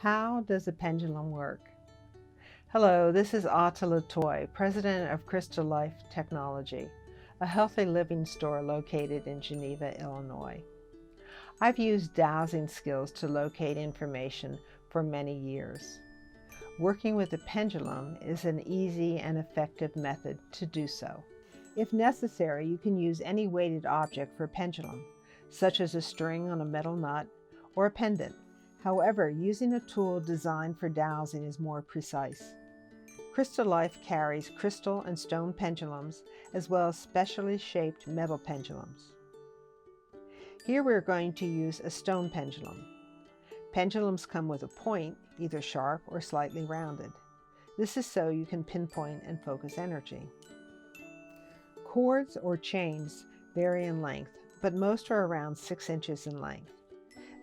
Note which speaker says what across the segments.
Speaker 1: How does a pendulum work? Hello, this is Ata Latoy, President of Crystal Life Technology, a healthy living store located in Geneva, Illinois. I've used dowsing skills to locate information for many years. Working with a pendulum is an easy and effective method to do so. If necessary, you can use any weighted object for a pendulum, such as a string on a metal nut or a pendant. However, using a tool designed for dowsing is more precise. Crystal Life carries crystal and stone pendulums, as well as specially shaped metal pendulums. Here we're going to use a stone pendulum. Pendulums come with a point, either sharp or slightly rounded. This is so you can pinpoint and focus energy. Cords or chains vary in length, but most are around 6 inches in length.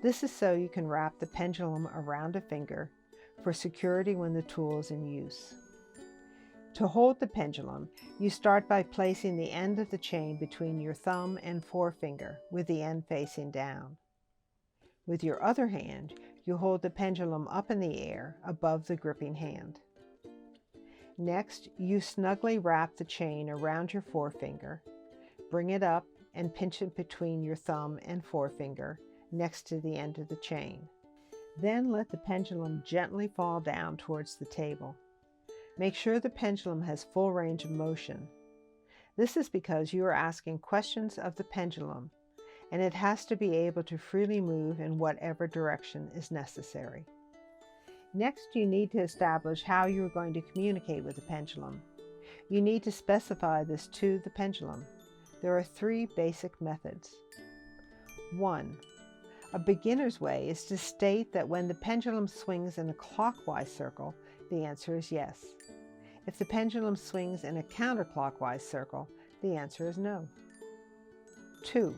Speaker 1: This is so you can wrap the pendulum around a finger for security when the tool is in use. To hold the pendulum, you start by placing the end of the chain between your thumb and forefinger with the end facing down. With your other hand, you hold the pendulum up in the air above the gripping hand. Next, you snugly wrap the chain around your forefinger, bring it up and pinch it between your thumb and forefinger next to the end of the chain. Then let the pendulum gently fall down towards the table. Make sure the pendulum has full range of motion. This is because you are asking questions of the pendulum, and it has to be able to freely move in whatever direction is necessary. Next, you need to establish how you are going to communicate with the pendulum. You need to specify this to the pendulum. There are 3 basic methods. 1. A beginner's way is to state that when the pendulum swings in a clockwise circle, the answer is yes. If the pendulum swings in a counterclockwise circle, the answer is no. 2.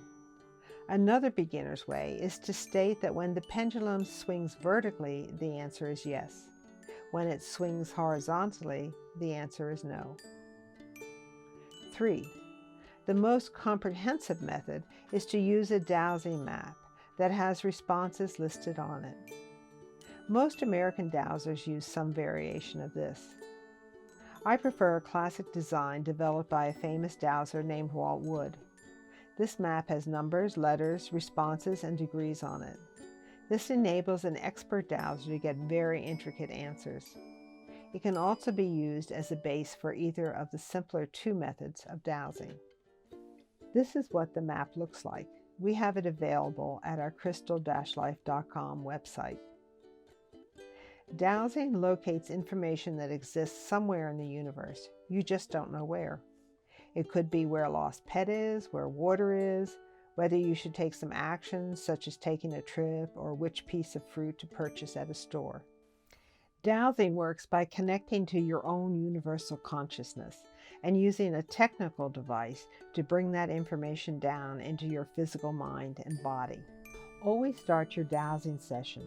Speaker 1: Another beginner's way is to state that when the pendulum swings vertically, the answer is yes. When it swings horizontally, the answer is no. 3. The most comprehensive method is to use a dowsing map that has responses listed on it. Most American dowsers use some variation of this. I prefer a classic design developed by a famous dowser named Walt Wood. This map has numbers, letters, responses, and degrees on it. This enables an expert dowser to get very intricate answers. It can also be used as a base for either of the simpler 2 methods of dowsing. This is what the map looks like. We have it available at our crystal-life.com website. Dowsing locates information that exists somewhere in the universe. You just don't know where. It could be where a lost pet is, where water is, whether you should take some actions such as taking a trip, or which piece of fruit to purchase at a store. Dowsing works by connecting to your own universal consciousness and using a technical device to bring that information down into your physical mind and body. Always start your dowsing session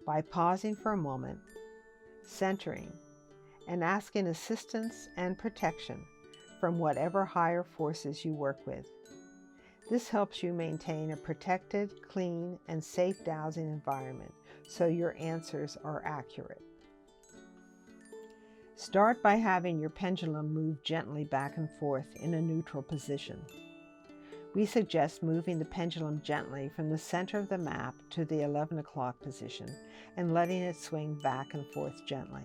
Speaker 1: by pausing for a moment, centering, and asking assistance and protection from whatever higher forces you work with. This helps you maintain a protected, clean, and safe dowsing environment so your answers are accurate. Start by having your pendulum move gently back and forth in a neutral position. We suggest moving the pendulum gently from the center of the map to the 11 o'clock position and letting it swing back and forth gently.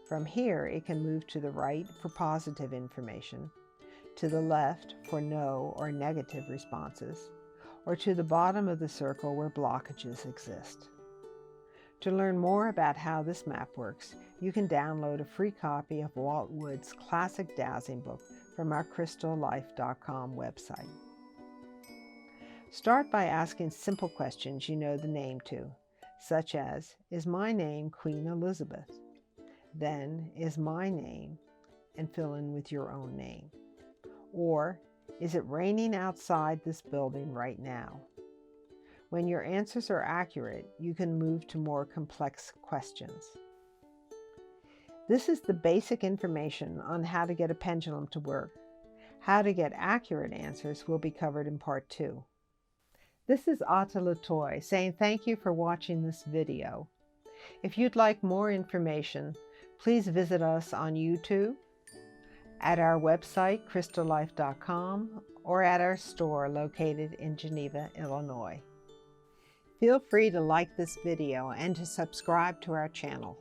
Speaker 1: From here, it can move to the right for positive information, to the left for no or negative responses, or to the bottom of the circle where blockages exist. To learn more about how this map works, you can download a free copy of Walt Wood's classic dowsing book from our crystal-life.com website. Start by asking simple questions you know the name to, such as, is my name Queen Elizabeth? Then, is my name, and fill in with your own name. Or, is it raining outside this building right now? When your answers are accurate, you can move to more complex questions. This is the basic information on how to get a pendulum to work. How to get accurate answers will be covered in part 2. This is Ata Latoy saying thank you for watching this video. If you'd like more information, please visit us on YouTube, at our website, crystallife.com, or at our store located in Geneva, Illinois. Feel free to like this video and to subscribe to our channel.